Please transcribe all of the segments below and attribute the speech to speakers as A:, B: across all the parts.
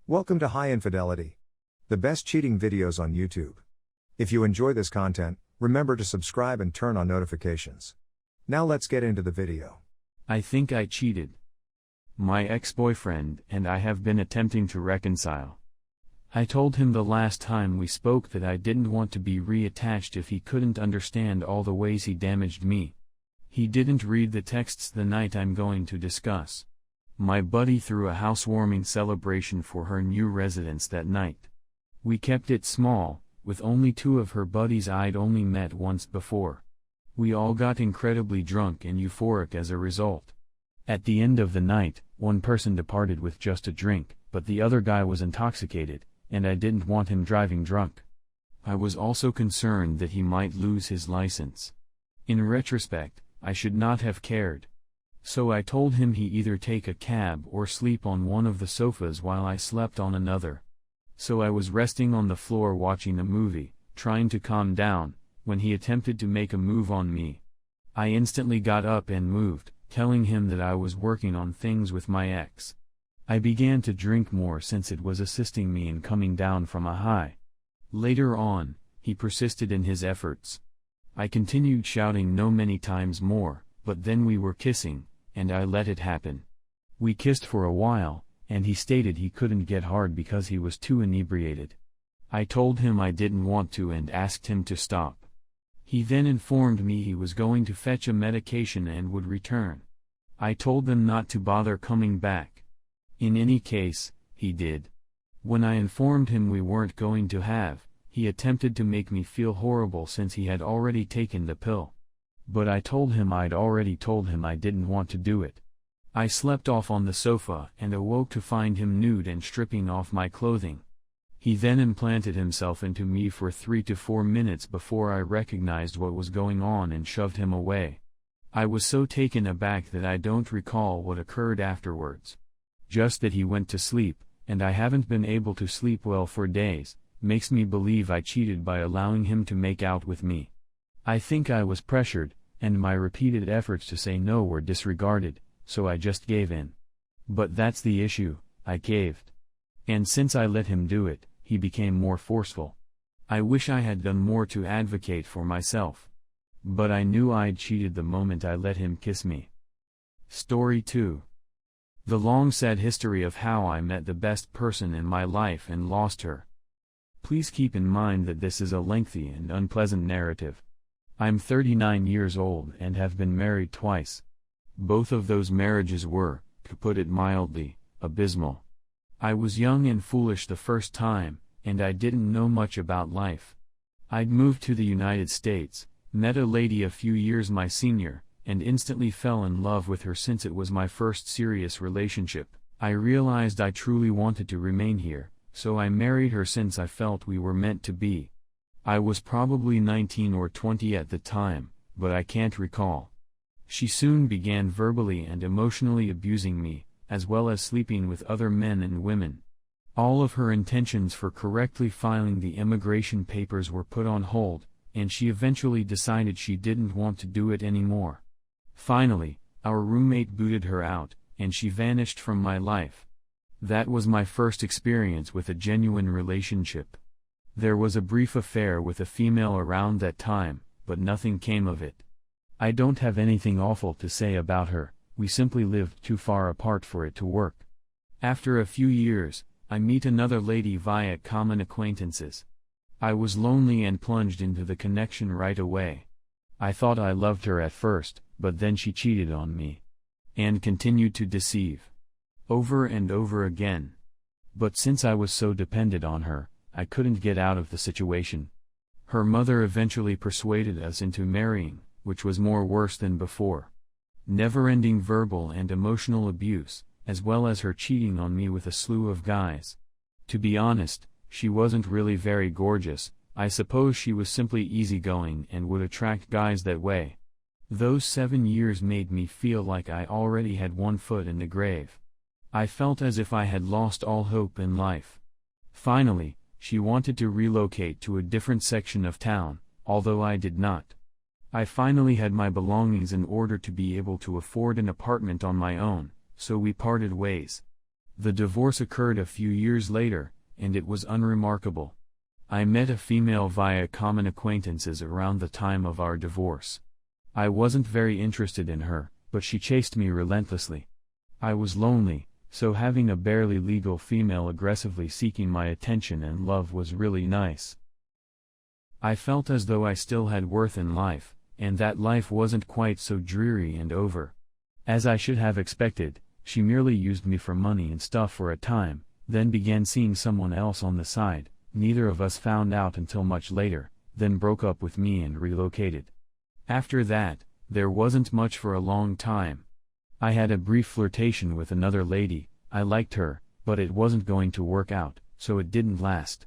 A: Welcome to High Infidelity, the best cheating videos on YouTube. If you enjoy this content, remember to subscribe and turn on notifications. Now let's get into the video.
B: I think I cheated. My ex-boyfriend and I have been attempting to reconcile. I told him the last time we spoke that I didn't want to be reattached if he couldn't understand all the ways he damaged me. He didn't read the texts the night I'm going to discuss. My buddy threw a housewarming celebration for her new residence that night. We kept it small, with only two of her buddies I'd only met once before. We all got incredibly drunk and euphoric as a result. At the end of the night, one person departed with just a drink, but the other guy was intoxicated, and I didn't want him driving drunk. I was also concerned that he might lose his license. In retrospect, I should not have cared. So I told him he either take a cab or sleep on one of the sofas while I slept on another. So I was resting on the floor watching a movie, trying to calm down, when he attempted to make a move on me. I instantly got up and moved, telling him that I was working on things with my ex. I began to drink more since it was assisting me in coming down from a high. Later on, he persisted in his efforts. I continued shouting no many times more, but then we were kissing, and I let it happen. We kissed for a while, and he stated he couldn't get hard because he was too inebriated. I told him I didn't want to and asked him to stop. He then informed me he was going to fetch a medication and would return. I told them not to bother coming back. In any case, he did. When I informed him we weren't going to have, he attempted to make me feel horrible since he had already taken the pill. But I told him I'd already told him I didn't want to do it. I slept off on the sofa and awoke to find him nude and stripping off my clothing. He then implanted himself into me for 3 to 4 minutes before I recognized what was going on and shoved him away. I was so taken aback that I don't recall what occurred afterwards. Just that he went to sleep, and I haven't been able to sleep well for days, makes me believe I cheated by allowing him to make out with me. I think I was pressured, and my repeated efforts to say no were disregarded, so I just gave in. But that's the issue, I caved. And since I let him do it, he became more forceful. I wish I had done more to advocate for myself. But I knew I'd cheated the moment I let him kiss me. Story 2. The long sad history of how I met the best person in my life and lost her. Please keep in mind that this is a lengthy and unpleasant narrative. I'm 39 years old and have been married twice. Both of those marriages were, to put it mildly, abysmal. I was young and foolish the first time, and I didn't know much about life. I'd moved to the United States, met a lady a few years my senior, and instantly fell in love with her since it was my first serious relationship. I realized I truly wanted to remain here, so I married her since I felt we were meant to be. I was probably 19 or 20 at the time, but I can't recall. She soon began verbally and emotionally abusing me, as well as sleeping with other men and women. All of her intentions for correctly filing the immigration papers were put on hold, and she eventually decided she didn't want to do it anymore. Finally, our roommate booted her out, and she vanished from my life. That was my first experience with a genuine relationship. There was a brief affair with a female around that time, but nothing came of it. I don't have anything awful to say about her, we simply lived too far apart for it to work. After a few years, I meet another lady via common acquaintances. I was lonely and plunged into the connection right away. I thought I loved her at first, but then she cheated on me. And continued to deceive. Over and over again. But since I was so dependent on her, I couldn't get out of the situation. Her mother eventually persuaded us into marrying, which was more worse than before. Never-ending verbal and emotional abuse, as well as her cheating on me with a slew of guys. To be honest, she wasn't really very gorgeous, I suppose she was simply easygoing and would attract guys that way. Those 7 years made me feel like I already had one foot in the grave. I felt as if I had lost all hope in life. Finally, she wanted to relocate to a different section of town, although I did not. I finally had my belongings in order to be able to afford an apartment on my own, so we parted ways. The divorce occurred a few years later, and it was unremarkable. I met a female via common acquaintances around the time of our divorce. I wasn't very interested in her, but she chased me relentlessly. I was lonely, so having a barely legal female aggressively seeking my attention and love was really nice. I felt as though I still had worth in life, and that life wasn't quite so dreary and over. As I should have expected, she merely used me for money and stuff for a time, then began seeing someone else on the side. Neither of us found out until much later, then broke up with me and relocated. After that, there wasn't much for a long time. I had a brief flirtation with another lady. I liked her, but it wasn't going to work out, so it didn't last.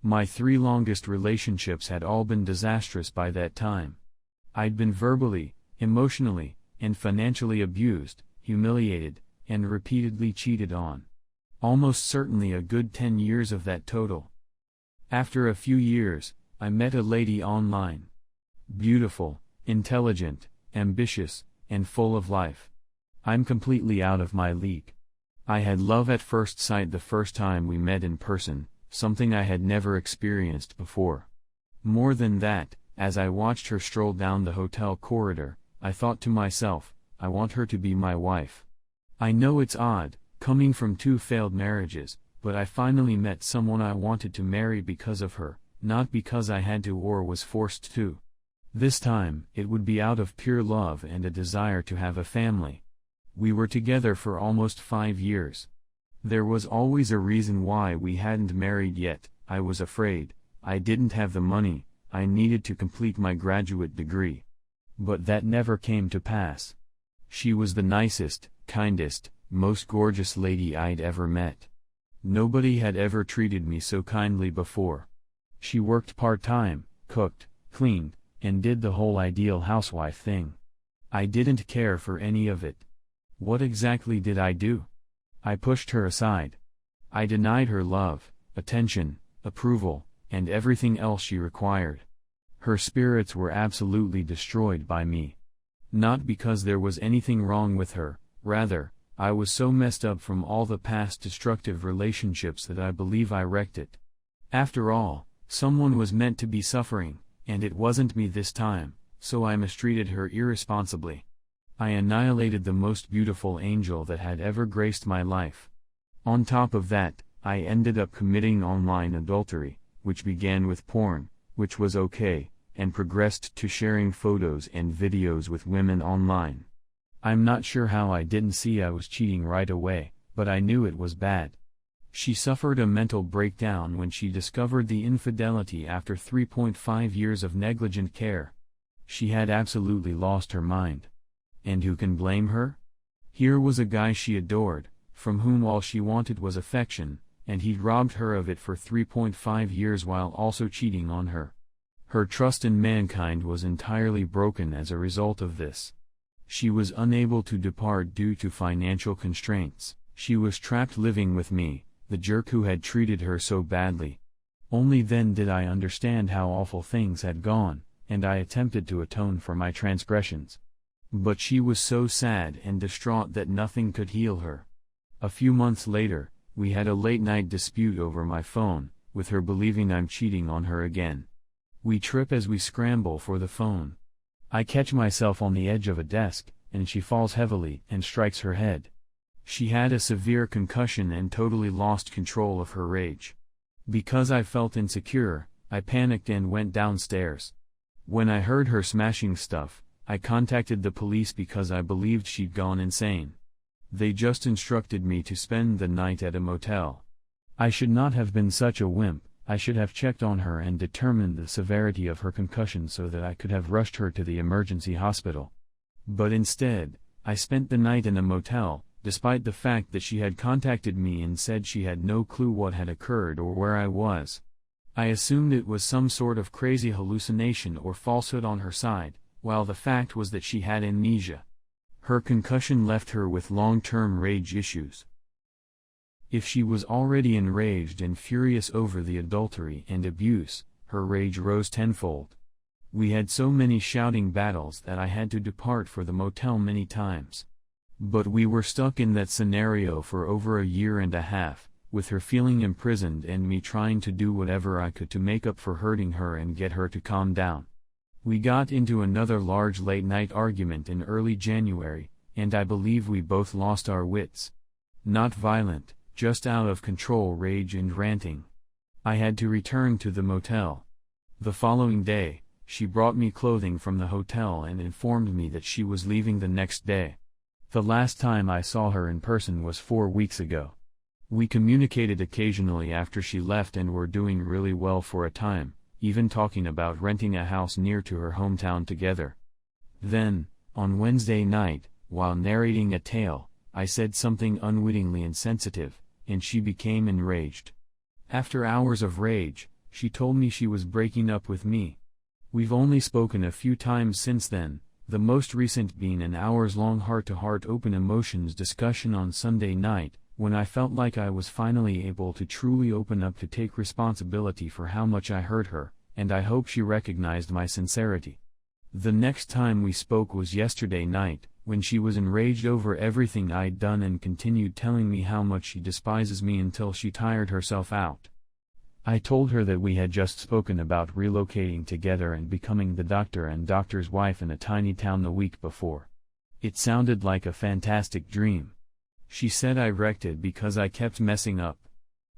B: My 3 longest relationships had all been disastrous by that time. I'd been verbally, emotionally, and financially abused, humiliated, and repeatedly cheated on. Almost certainly a good 10 years of that total. After a few years, I met a lady online. Beautiful, intelligent, ambitious, and full of life. I'm completely out of my league. I had love at first sight the first time we met in person, something I had never experienced before. More than that, as I watched her stroll down the hotel corridor, I thought to myself, I want her to be my wife. I know it's odd, coming from 2 failed marriages, but I finally met someone I wanted to marry because of her, not because I had to or was forced to. This time, it would be out of pure love and a desire to have a family. We were together for almost 5 years. There was always a reason why we hadn't married yet. I was afraid, I didn't have the money, I needed to complete my graduate degree. But that never came to pass. She was the nicest, kindest, most gorgeous lady I'd ever met. Nobody had ever treated me so kindly before. She worked part-time, cooked, cleaned, and did the whole ideal housewife thing. I didn't care for any of it. What exactly did I do? I pushed her aside. I denied her love, attention, approval, and everything else she required. Her spirits were absolutely destroyed by me. Not because there was anything wrong with her, rather, I was so messed up from all the past destructive relationships that I believe I wrecked it. After all, someone was meant to be suffering, and it wasn't me this time, so I mistreated her irresponsibly. I annihilated the most beautiful angel that had ever graced my life. On top of that, I ended up committing online adultery, which began with porn, which was okay, and progressed to sharing photos and videos with women online. I'm not sure how I didn't see I was cheating right away, but I knew it was bad. She suffered a mental breakdown when she discovered the infidelity after 3.5 years of negligent care. She had absolutely lost her mind. And who can blame her? Here was a guy she adored, from whom all she wanted was affection, and he'd robbed her of it for 3.5 years while also cheating on her. Her trust in mankind was entirely broken as a result of this. She was unable to depart due to financial constraints. She was trapped living with me, the jerk who had treated her so badly. Only then did I understand how awful things had gone, and I attempted to atone for my transgressions. But she was so sad and distraught that nothing could heal her. A few months later, we had a late-night dispute over my phone, with her believing I'm cheating on her again. We trip as we scramble for the phone. I catch myself on the edge of a desk, and she falls heavily and strikes her head. She had a severe concussion and totally lost control of her rage. Because I felt insecure, I panicked and went downstairs. When I heard her smashing stuff, I contacted the police because I believed she'd gone insane. They just instructed me to spend the night at a motel. I should not have been such a wimp. I should have checked on her and determined the severity of her concussion so that I could have rushed her to the emergency hospital. But instead, I spent the night in a motel, despite the fact that she had contacted me and said she had no clue what had occurred or where I was. I assumed it was some sort of crazy hallucination or falsehood on her side, while the fact was that she had amnesia. Her concussion left her with long-term rage issues. If she was already enraged and furious over the adultery and abuse, her rage rose tenfold. We had so many shouting battles that I had to depart for the motel many times. But we were stuck in that scenario for over a year and a half, with her feeling imprisoned and me trying to do whatever I could to make up for hurting her and get her to calm down. We got into another large late-night argument in early January, and I believe we both lost our wits. Not violent, just out of control rage and ranting. I had to return to the motel. The following day, she brought me clothing from the hotel and informed me that she was leaving the next day. The last time I saw her in person was 4 weeks ago. We communicated occasionally after she left and were doing really well for a time, even talking about renting a house near to her hometown together. Then, on Wednesday night, while narrating a tale, I said something unwittingly insensitive, and she became enraged. After hours of rage, she told me she was breaking up with me. We've only spoken a few times since then, the most recent being an hours-long heart-to-heart open emotions discussion on Sunday night, when I felt like I was finally able to truly open up to take responsibility for how much I hurt her, and I hope she recognized my sincerity. The next time we spoke was yesterday night, when she was enraged over everything I'd done and continued telling me how much she despises me until she tired herself out. I told her that we had just spoken about relocating together and becoming the doctor and doctor's wife in a tiny town the week before. It sounded like a fantastic dream. She said I wrecked it because I kept messing up.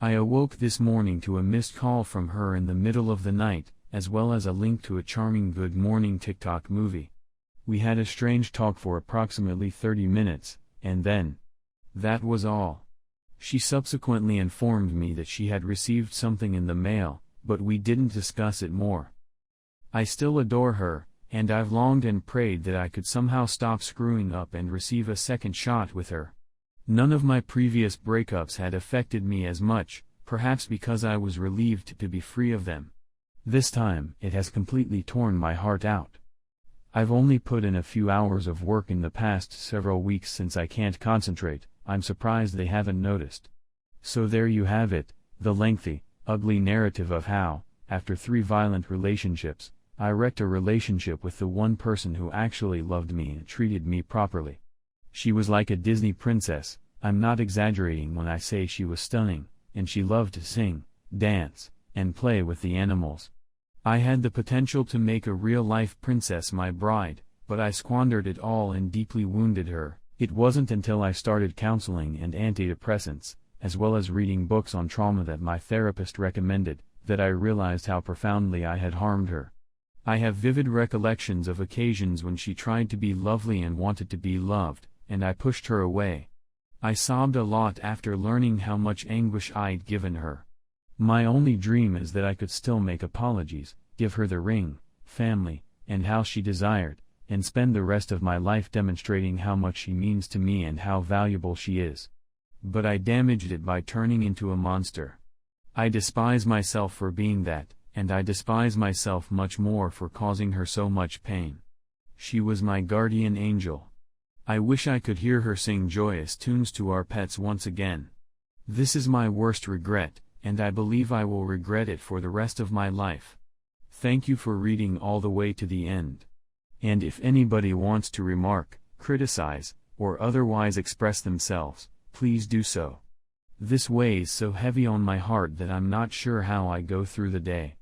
B: I awoke this morning to a missed call from her in the middle of the night, as well as a link to a charming Good Morning TikTok movie. We had a strange talk for approximately 30 minutes, and then, that was all. She subsequently informed me that she had received something in the mail, but we didn't discuss it more. I still adore her, and I've longed and prayed that I could somehow stop screwing up and receive a second shot with her. None of my previous breakups had affected me as much, perhaps because I was relieved to be free of them. This time, it has completely torn my heart out. I've only put in a few hours of work in the past several weeks since I can't concentrate. I'm surprised they haven't noticed. So there you have it, the lengthy, ugly narrative of how, after 3 violent relationships, I wrecked a relationship with the one person who actually loved me and treated me properly. She was like a Disney princess. I'm not exaggerating when I say she was stunning, and she loved to sing, dance, and play with the animals. I had the potential to make a real-life princess my bride, but I squandered it all and deeply wounded her. It wasn't until I started counseling and antidepressants, as well as reading books on trauma that my therapist recommended, that I realized how profoundly I had harmed her. I have vivid recollections of occasions when she tried to be lovely and wanted to be loved, and I pushed her away. I sobbed a lot after learning how much anguish I'd given her. My only dream is that I could still make apologies, give her the ring, family, and how she desired, and spend the rest of my life demonstrating how much she means to me and how valuable she is. But I damaged it by turning into a monster. I despise myself for being that, and I despise myself much more for causing her so much pain. She was my guardian angel. I wish I could hear her sing joyous tunes to our pets once again. This is my worst regret, and I believe I will regret it for the rest of my life. Thank you for reading all the way to the end. And if anybody wants to remark, criticize, or otherwise express themselves, please do so. This weighs so heavy on my heart that I'm not sure how I go through the day.